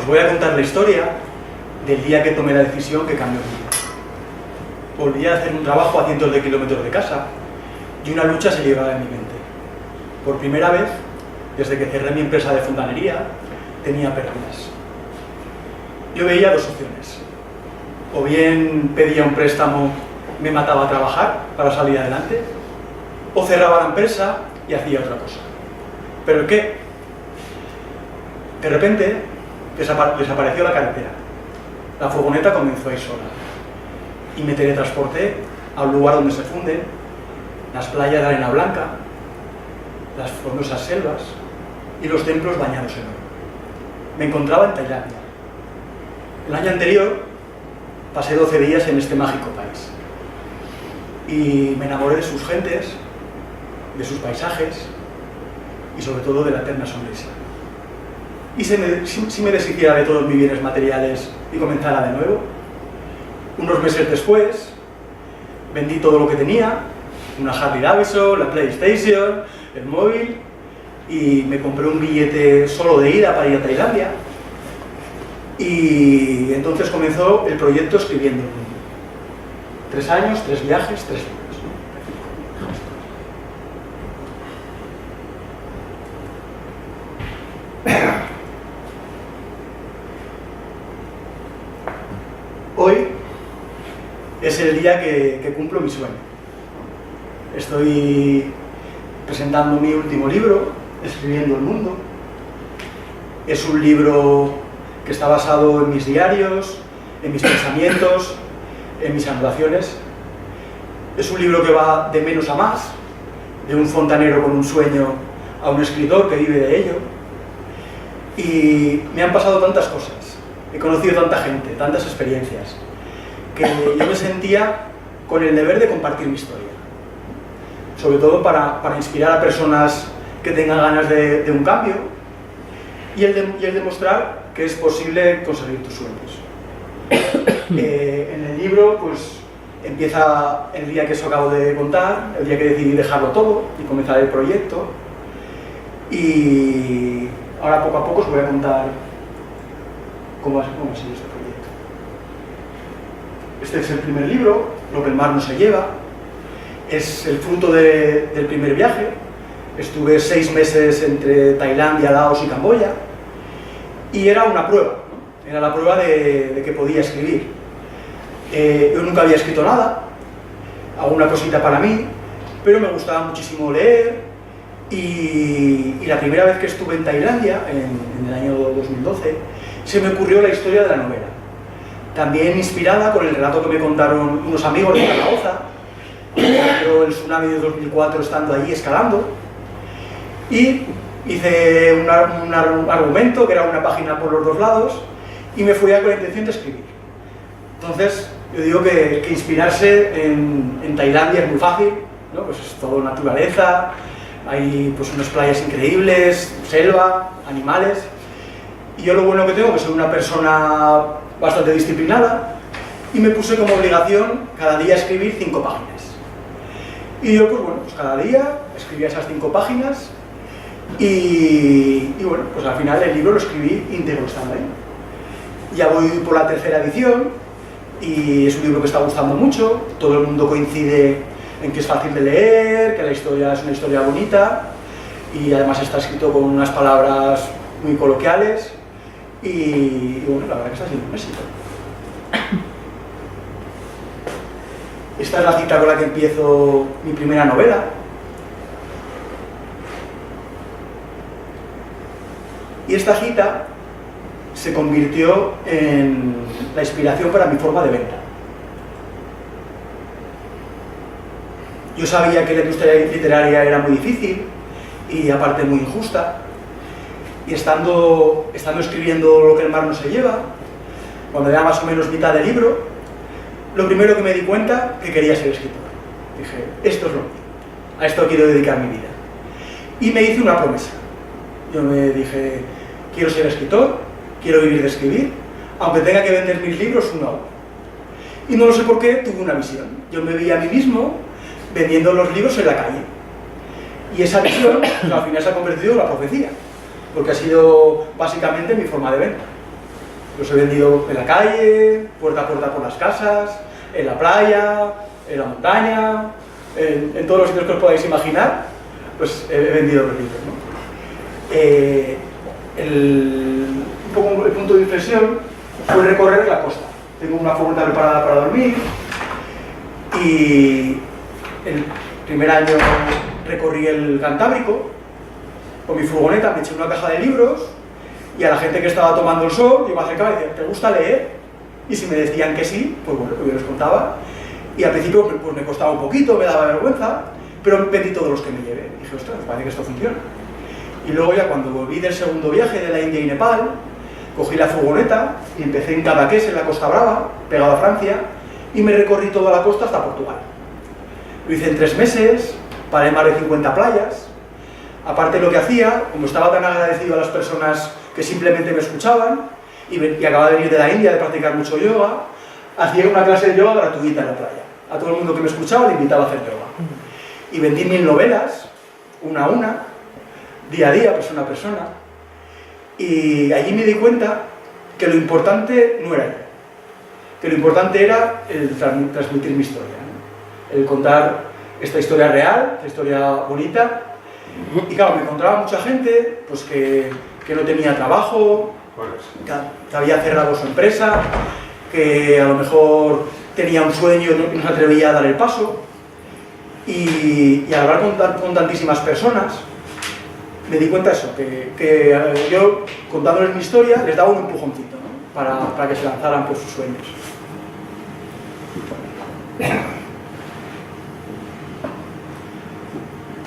Os voy a contar la historia del día que tomé la decisión que cambió mi vida. Volví a hacer un trabajo a cientos de kilómetros de casa y una lucha se llevaba en mi mente. Por primera vez, desde que cerré mi empresa de fontanería, tenía pérdidas. Yo veía dos opciones. O bien pedía un préstamo, me mataba a trabajar para salir adelante, o cerraba la empresa y hacía otra cosa. ¿Pero qué? De repente desapareció la carretera. La furgoneta comenzó a ir sola. Y me teletransporté a un lugar donde se funden las playas de arena blanca, las frondosas selvas y los templos bañados en oro. Me encontraba en Tailandia. El año anterior pasé 12 días en este mágico país. Y me enamoré de sus gentes, de sus paisajes y sobre todo de la eterna sonrisa. Y si me deshiciera de todos mis bienes materiales y comenzara de nuevo, unos meses después vendí todo lo que tenía, una Harley Davidson, la PlayStation, el móvil, y me compré un billete solo de ida para ir a Tailandia. Y entonces comenzó el proyecto Escribiendo el Mundo. 3 años, 3 viajes, 3 libros. Hoy es el día que cumplo mi sueño. Estoy presentando mi último libro, Escribiendo el Mundo. Es un libro que está basado en mis diarios, en mis pensamientos, en mis anotaciones. Es un libro que va de menos a más, de un fontanero con un sueño a un escritor que vive de ello. Y me han pasado tantas cosas, he conocido tanta gente, tantas experiencias, que yo me sentía con el deber de compartir mi historia. Sobre todo para inspirar a personas que tengan ganas de un cambio y el demostrar que es posible conseguir tus sueños. En el libro, pues, empieza el día que os acabo de contar, el día que decidí dejarlo todo y comenzar el proyecto. Y ahora poco a poco os voy a contar cómo ha sido este proyecto. Este es el primer libro, Lo que el mar no se lleva. Es el fruto del primer viaje. Estuve 6 meses entre Tailandia, Laos y Camboya. Y era una prueba, ¿no? Era la prueba de que podía escribir. Yo nunca había escrito nada, alguna cosita para mí, pero me gustaba muchísimo leer. Y la primera vez que estuve en Tailandia, en el año 2012, se me ocurrió la historia de la novela. También inspirada con el relato que me contaron unos amigos de Zaragoza, el tsunami de 2004 estando allí escalando, y hice un argumento que era una página por los 2 lados y me fui con la intención de escribir. Entonces, yo digo que inspirarse en Tailandia es muy fácil, ¿no? Pues es todo naturaleza, hay pues unas playas increíbles, selva, animales, y yo lo bueno que tengo es que soy una persona bastante disciplinada y me puse como obligación cada día escribir 5 páginas. Y yo, pues bueno, pues cada día escribía esas 5 páginas y bueno, pues al final el libro lo escribí íntegro estando ahí. Ya voy por la 3ª edición y es un libro que está gustando mucho, todo el mundo coincide en que es fácil de leer, que la historia es una historia bonita y además está escrito con unas palabras muy coloquiales y bueno, la verdad que está siendo un éxito. Esta es la cita con la que empiezo mi primera novela. Y esta cita se convirtió en la inspiración para mi forma de venta. Yo sabía que la industria literaria era muy difícil y aparte muy injusta. Y estando escribiendo Lo que el mar no se lleva, cuando era más o menos mitad del libro, lo primero que me di cuenta que quería ser escritor. Dije, esto es lo mío, a esto quiero dedicar mi vida. Y me hice una promesa. Yo me dije, quiero ser escritor, quiero vivir de escribir, aunque tenga que vender mis libros una hora. Y no lo sé por qué, tuve una visión. Yo me vi a mí mismo vendiendo los libros en la calle. Y esa visión, pues, al final se ha convertido en una profecía, porque ha sido básicamente mi forma de venta. Los he vendido en la calle, puerta a puerta por las casas, en la playa, en la montaña, en todos los sitios que os podáis imaginar, pues he vendido los libros, ¿no? Un poco el punto de inflexión fue recorrer la costa. Tengo una furgoneta preparada para dormir y el primer año recorrí el Cantábrico con mi furgoneta, me eché una caja de libros y a la gente que estaba tomando el sol yo me acercaba y decía, ¿te gusta leer? Y si me decían que sí, pues bueno, yo les contaba. Y al principio pues me costaba un poquito, me daba vergüenza, pero vendí todos los que me llevé. Y dije, ostras, parece que esto funciona. Y luego ya cuando volví del segundo viaje de la India y Nepal, cogí la furgoneta y empecé en Cadaqués, en la Costa Brava, pegado a Francia, y me recorrí toda la costa hasta Portugal. Lo hice en 3 meses, paré más de 50 playas. Aparte lo que hacía, como estaba tan agradecido a las personas que simplemente me escuchaban, y acababa de venir de la India de practicar mucho yoga, hacía una clase de yoga gratuita en la playa. A todo el mundo que me escuchaba le invitaba a hacer yoga. Y vendí 1000 novelas, una a una, día a día, persona a persona. Y allí me di cuenta que lo importante no era yo, que lo importante era el transmitir mi historia, ¿no? El contar esta historia real, esta historia bonita. Y claro, me encontraba mucha gente pues que no tenía trabajo, que había cerrado su empresa, que a lo mejor tenía un sueño y no se atrevía a dar el paso. Y al hablar con tantísimas personas, me di cuenta de eso, que yo, contándoles mi historia, les daba un empujoncito, ¿no? para que se lanzaran por sus sueños.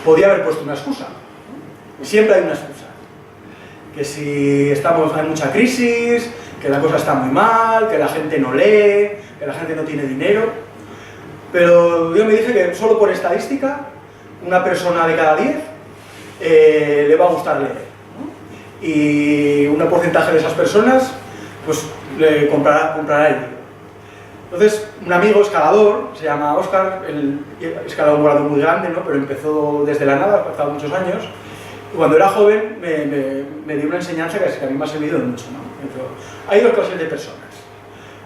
Podía haber puesto una excusa, ¿no? Siempre hay una excusa. Que si hay mucha crisis, que la cosa está muy mal, que la gente no lee, que la gente no tiene dinero. Pero yo me dije que solo por estadística, una persona de cada 10 le va a gustar leer, ¿no? Y un porcentaje de esas personas pues le comprará el libro. Entonces, un amigo escalador, se llama Óscar, él escalaba un grado muy grande, ¿no? Pero empezó desde la nada, ha estado muchos años. Y cuando era joven me dio una enseñanza que a mí me ha servido mucho, ¿no? Hay 2 clases de personas.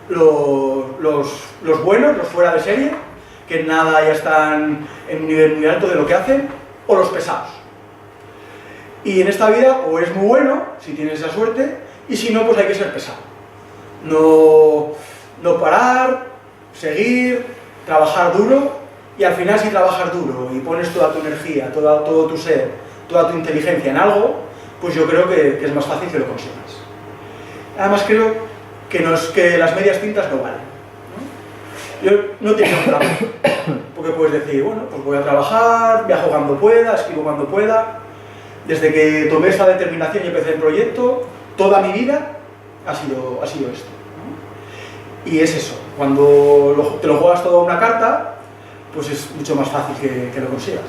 Los buenos, los fuera de serie, que nada ya están en un nivel muy alto de lo que hacen, o los pesados. Y en esta vida o eres muy bueno, si tienes esa suerte, y si no, pues hay que ser pesado. No parar, seguir, trabajar duro, y al final si trabajas duro y pones toda tu energía, todo tu ser, toda tu inteligencia en algo, pues yo creo que es más fácil que lo consigas. Además creo que las medias tintas no valen, ¿no? Yo no tengo un trabajo, porque puedes decir, bueno, pues voy a trabajar, viajo cuando pueda, escribo cuando pueda. Desde que tomé esta determinación y empecé el proyecto, toda mi vida ha sido esto, ¿no? Y es eso, cuando te lo juegas todo a una carta, pues es mucho más fácil que lo consigas.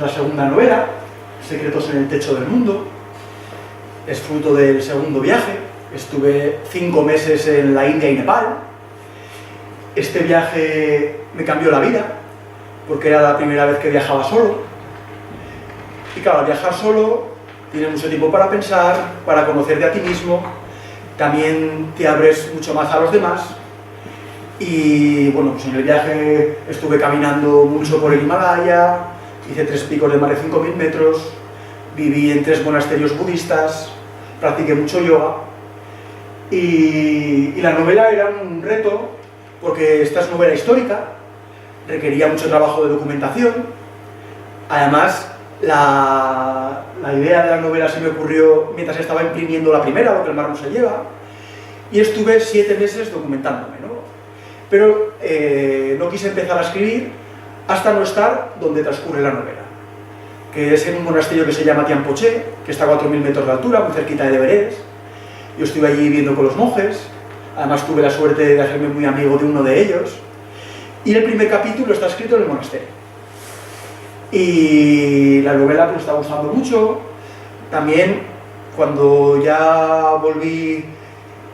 La segunda novela, Secretos en el techo del mundo, es fruto del segundo viaje. Estuve 5 meses en la India y Nepal. Este viaje me cambió la vida, porque era la primera vez que viajaba solo. Y claro, al viajar solo, tienes mucho tiempo para pensar, para conocerte a ti mismo, también te abres mucho más a los demás. Y bueno, pues en el viaje estuve caminando mucho por el Himalaya, hice 3 picos de más de 5000 metros, viví en 3 monasterios budistas, practiqué mucho yoga y la novela era un reto porque esta es novela histórica, requería mucho trabajo de documentación. Además, la idea de la novela se me ocurrió mientras estaba imprimiendo la primera, Lo que el mar no se lleva, y estuve 7 meses documentándome, ¿no? Pero no quise empezar a escribir hasta no estar donde transcurre la novela, que es en un monasterio que se llama Tianpoché, que está a 4000 metros de altura, muy cerquita de Everest. Yo estuve allí viviendo con los monjes, además tuve la suerte de hacerme muy amigo de uno de ellos, y el primer capítulo está escrito en el monasterio. Y la novela pues, me está gustando mucho. También, cuando ya volví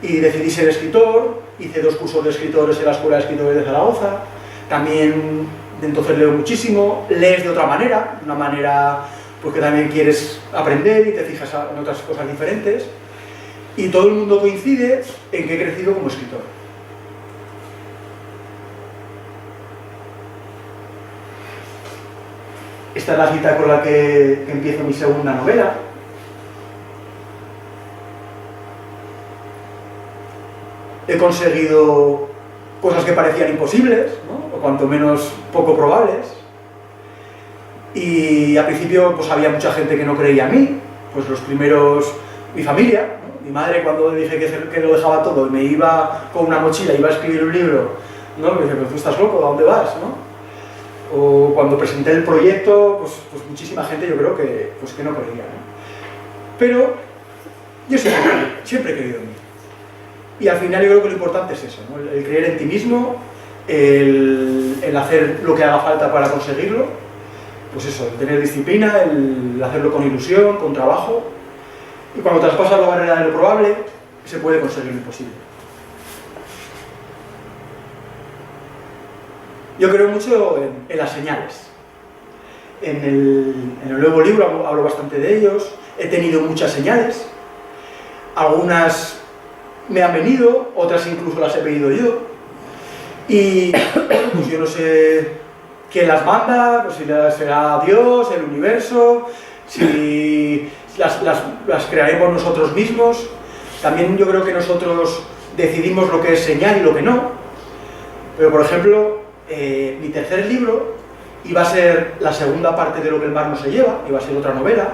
y decidí ser escritor, hice 2 cursos de escritores en la Escuela de Escritores de Zaragoza. También, entonces leo muchísimo, lees de otra manera, una manera porque también quieres aprender y te fijas en otras cosas diferentes. Y todo el mundo coincide en que he crecido como escritor. Esta es la cita con la que empiezo mi segunda novela. He conseguido cosas que parecían imposibles, ¿no? O cuanto menos poco probables. Y al principio pues había mucha gente que no creía en mí, pues los primeros, mi familia, ¿no? Mi madre, cuando le dije que lo dejaba todo y me iba con una mochila, iba a escribir un libro, ¿no? Me dice, pero tú estás loco, ¿a dónde vas? ¿No? O cuando presenté el proyecto, pues muchísima gente yo creo que no creía, ¿no? Pero yo siempre he creído en mí. Y al final yo creo que lo importante es eso, ¿no? El creer en ti mismo, el hacer lo que haga falta para conseguirlo, pues eso, el tener disciplina, el hacerlo con ilusión, con trabajo, y cuando traspasas la barrera de lo probable, se puede conseguir lo imposible. Yo creo mucho en las señales. En el nuevo libro hablo bastante de ellos, he tenido muchas señales, algunas me han venido, otras incluso las he pedido yo, y bueno, pues yo no sé quién las manda, pues si será Dios, el universo, si las crearemos nosotros mismos. También yo creo que nosotros decidimos lo que es señal y lo que no, pero por ejemplo, mi tercer libro iba a ser la segunda parte de Lo que el mar no se lleva, iba a ser otra novela,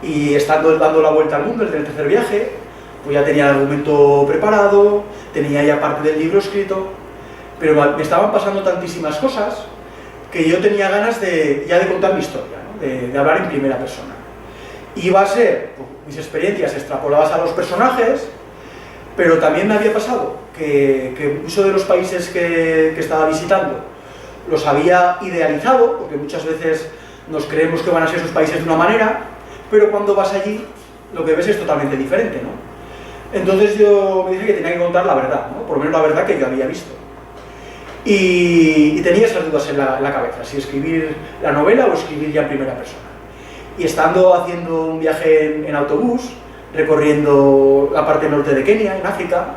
y estando dando la vuelta al mundo desde el tercer viaje, pues ya tenía el argumento preparado, tenía ya parte del libro escrito, pero me estaban pasando tantísimas cosas que yo tenía ganas de contar mi historia, ¿no? de hablar en primera persona. Iba a ser pues, mis experiencias extrapoladas a los personajes, pero también me había pasado que muchos de los países que estaba visitando los había idealizado, porque muchas veces nos creemos que van a ser esos países de una manera, pero cuando vas allí lo que ves es totalmente diferente, ¿no? Entonces yo me dije que tenía que contar la verdad, ¿no? Por lo menos la verdad que yo había visto. Y tenía esas dudas en la cabeza, si escribir la novela o escribir ya en primera persona. Y estando haciendo un viaje en autobús, recorriendo la parte norte de Kenia, en África,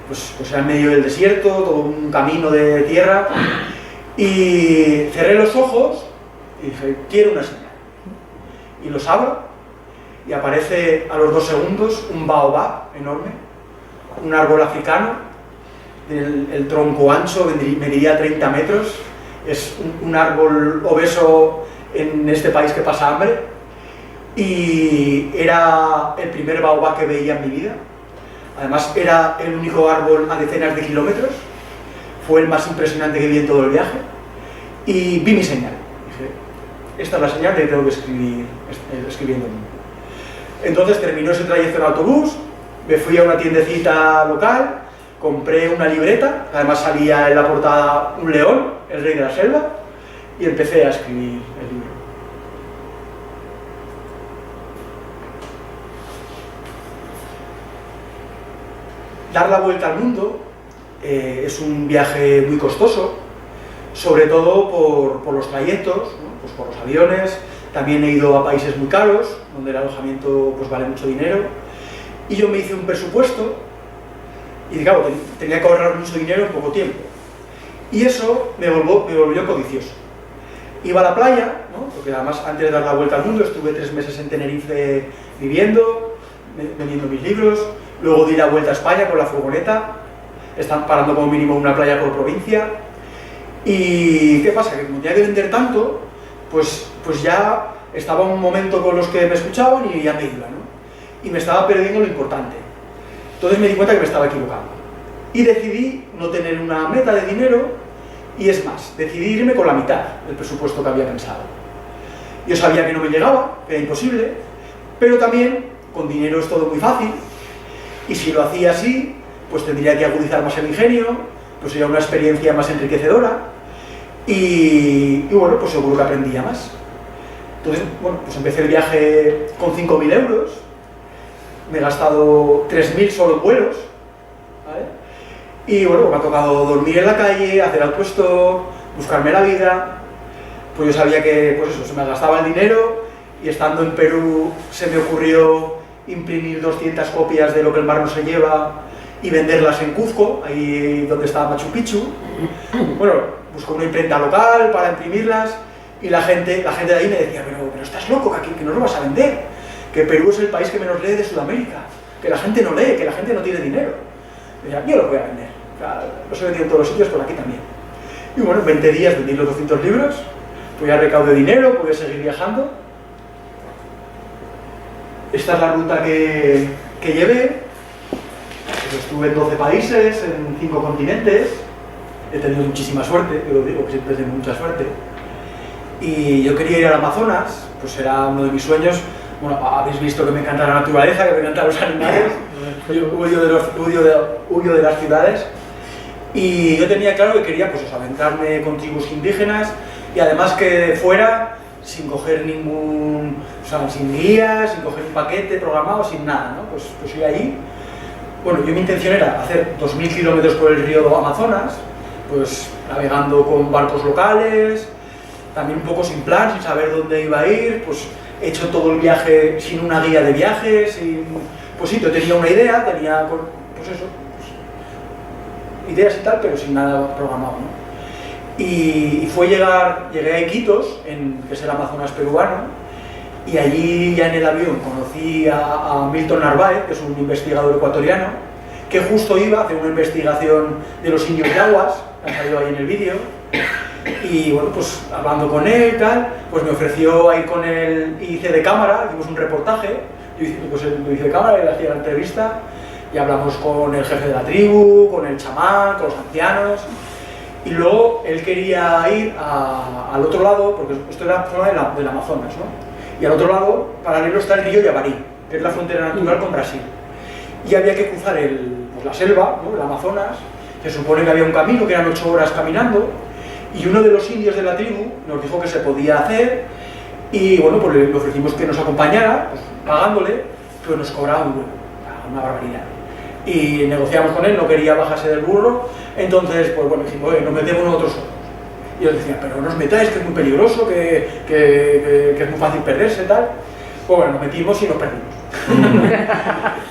pues era en medio del desierto, todo un camino de tierra, y cerré los ojos y dije, quiero una señal. Y los abro, y aparece a los 2 segundos un baobab enorme, un árbol africano, el tronco ancho mediría 30 metros, es un árbol obeso en este país que pasa hambre, y era el primer baobab que veía en mi vida. Además era el único árbol a decenas de kilómetros, fue el más impresionante que vi en todo el viaje, y vi mi señal. Dije, esta es la señal que tengo que escribir escribiendo. Entonces terminó ese trayecto en autobús, me fui a una tiendecita local, compré una libreta, además salía en la portada un león, el rey de la selva, y empecé a escribir el libro. Dar la vuelta al mundo es un viaje muy costoso, sobre todo por los trayectos, ¿no? Pues por los aviones. También he ido a países muy caros, donde el alojamiento pues vale mucho dinero, y yo me hice un presupuesto, y claro, tenía que ahorrar mucho dinero en poco tiempo, y eso me volvió codicioso. Iba a la playa, ¿no? Porque además antes de dar la vuelta al mundo estuve 3 meses en Tenerife viviendo, vendiendo mis libros, luego di la vuelta a España con la furgoneta, están parando como mínimo una playa por provincia, y ¿qué pasa? Que como tenía que vender tanto, pues ya estaba un momento con los que me escuchaban y ya me iba, ¿no? Y me estaba perdiendo lo importante. Entonces me di cuenta que me estaba equivocando. Y decidí no tener una meta de dinero, y es más, decidí irme con la mitad del presupuesto que había pensado. Yo sabía que no me llegaba, que era imposible, pero también con dinero es todo muy fácil, y si lo hacía así, pues tendría que agudizar más el ingenio, pues sería una experiencia más enriquecedora, y bueno, pues seguro que aprendía más. Entonces, bueno, pues empecé el viaje con 5.000 euros, me he gastado 3.000 solo en vuelos, ¿vale? Y bueno, me ha tocado dormir en la calle, hacer autostop, buscarme la vida. Pues yo sabía que, pues eso, se me gastaba el dinero y estando en Perú se me ocurrió imprimir 200 copias de Lo que el mar no se lleva y venderlas en Cuzco, ahí donde estaba Machu Picchu. Bueno, busqué una imprenta local para imprimirlas y la gente de ahí me decía, pero estás loco, que no lo vas a vender, que Perú es el país que menos lee de Sudamérica, que la gente no lee, que la gente no tiene dinero. Y decía, yo los voy a vender, o sea, los he vendido en todos los sitios, por aquí también. Y bueno, en 20 días vendí los 200 libros, pues ya recaudé dinero, pude seguir viajando. Esta es la ruta que llevé. Pues estuve en 12 países, en 5 continentes. He tenido muchísima suerte, yo lo digo, que siempre tengo mucha suerte. Y yo quería ir al Amazonas, pues era uno de mis sueños. Bueno, habéis visto que me encanta la naturaleza, que me encantan los animales. Yo huyo de las ciudades. Y yo tenía claro que quería pues, aventarme con tribus indígenas y además que fuera sin coger ningún, o sea, sin guías, sin coger un paquete programado, sin nada, ¿no? Pues fui ahí. Bueno, mi intención era hacer 2000 kilómetros por el río Amazonas, pues navegando con barcos locales, también un poco sin plan, sin saber dónde iba a ir, pues he hecho todo el viaje sin una guía de viaje, pues sí, yo tenía una idea, tenía, pues eso, ideas y tal, pero sin nada programado, ¿no? Y llegué a Iquitos, que es el Amazonas peruano, y allí ya en el avión conocí a Milton Narváez, que es un investigador ecuatoriano, que justo iba a hacer una investigación de los indios yaguas, que han salido ahí en el vídeo, y bueno, pues hablando con él y tal, pues me ofreció ir con él y hice de cámara, hicimos un reportaje, yo hice de cámara y le hacía la entrevista, y hablamos con el jefe de la tribu, con el chamán, con los ancianos, y luego él quería ir al otro lado, porque esto era zona del Amazonas, ¿no? Y al otro lado, paralelo, está el río Yabaré, que es la frontera natural con Brasil. Y había que cruzar pues la selva, ¿no? El Amazonas, se supone que había un camino, que eran 8 horas caminando, y uno de los indios de la tribu nos dijo que se podía hacer, y bueno, pues le ofrecimos que nos acompañara, pues, pagándole, pero nos cobraba una barbaridad. Y negociamos con él, no quería bajarse del burro, entonces, pues bueno, dijimos, nos metemos nosotros solos. Y ellos decían, pero no os metáis, que es muy peligroso, que es muy fácil perderse, tal. Pues bueno, nos metimos y nos perdimos.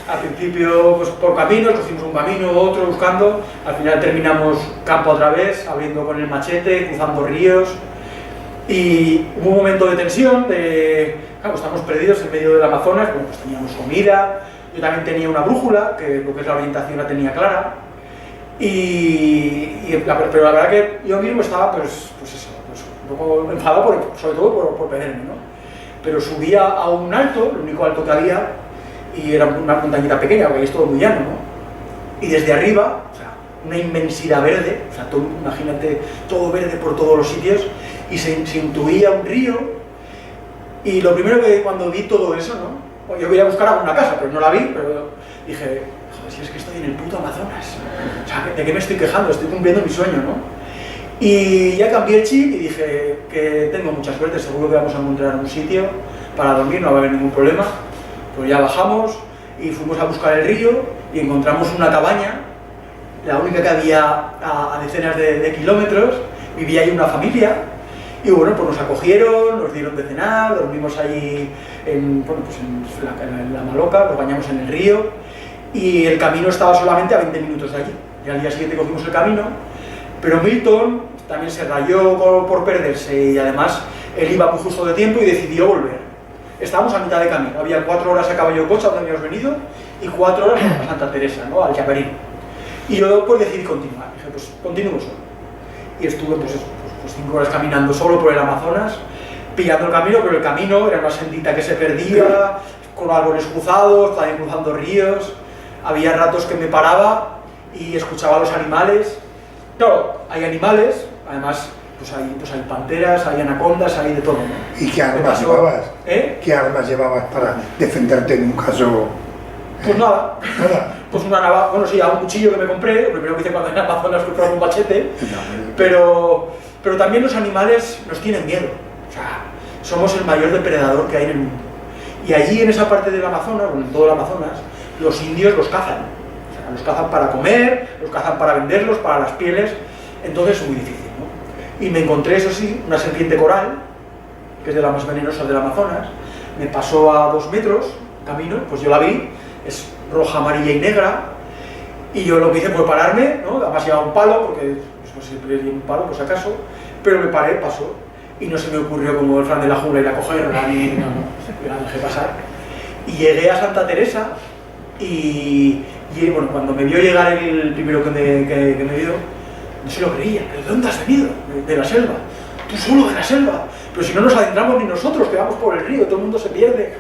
Al principio, pues por caminos, cogimos un camino, otro, buscando. Al final terminamos campo otra vez, abriendo con el machete, cruzando ríos. Y hubo un momento de tensión, claro, estamos perdidos en medio del Amazonas, bueno, pues teníamos comida. Yo también tenía una brújula, que lo que es la orientación la tenía clara. Pero la verdad que yo mismo estaba, pues eso, pues un poco enfadado, sobre todo por perderme, ¿no? Pero subía a un alto, el único alto que había, y era una montañita pequeña, porque ahí es todo muy llano, ¿no? Y desde arriba, o sea, una inmensidad verde, o sea, imagínate, todo verde por todos los sitios, y se intuía un río, y lo primero que cuando vi todo eso, ¿no? Yo quería buscar alguna casa, pero no la vi, pero dije, joder, si es que estoy en el puto Amazonas, o sea, ¿de qué me estoy quejando? Estoy cumpliendo mi sueño, ¿no? Y ya cambié el chip y dije que tengo mucha suerte, seguro que vamos a encontrar un sitio para dormir, no va a haber ningún problema. Pues ya bajamos y fuimos a buscar el río y encontramos una cabaña, la única que había a decenas de kilómetros, vivía ahí una familia. Y bueno, pues nos acogieron, nos dieron de cenar, dormimos allí en la maloca, nos bañamos en el río y el camino estaba solamente a 20 minutos de allí. Y al día siguiente cogimos el camino, pero Milton también se rayó por perderse y además él iba muy justo de tiempo y decidió volver. Estábamos a mitad de camino, había 4 horas a caballo de coche donde habíamos venido y 4 horas a Santa Teresa, ¿no? Al Yabaré. Y yo pues decidí continuar, dije pues continúo solo. Y estuve pues 5 horas caminando solo por el Amazonas, pillando el camino, pero el camino era una sendita que se perdía, con árboles cruzados, también cruzando ríos. Había ratos que me paraba y escuchaba a los animales. Claro, hay animales, además pues hay panteras, hay anacondas, hay de todo, ¿no? ¿Y qué armas llevabas? ¿Qué armas llevabas para defenderte en un caso? Pues nada. Pues una navaja, bueno sí, un cuchillo que me compré, lo primero que hice cuando en Amazonas fue comprar un machete, pero también los animales nos tienen miedo, o sea, somos el mayor depredador que hay en el mundo. Y allí en esa parte del Amazonas, bueno, en todo el Amazonas, los indios los cazan, o sea, los cazan para comer, los cazan para venderlos, para las pieles, entonces es muy difícil, ¿no? Y me encontré, eso sí, una serpiente coral, que es de las más venenosas del Amazonas, me pasó a 2 metros, camino, pues yo la vi, es roja, amarilla y negra, y yo lo que hice fue pararme, ¿no? Además llevaba un palo, porque pues, siempre llevo un palo, por si acaso, pero me paré, pasó, y no se me ocurrió como el Fran de la jungla ir a cogerla, ni no, la dejé pasar. Y llegué a Santa Teresa, y bueno, cuando me vio llegar el primero que me vio, no se lo creía. ¿Pero de dónde has venido? De la selva. ¿Tú solo de la selva? Pero si no nos adentramos ni nosotros, que vamos por el río, todo el mundo se pierde.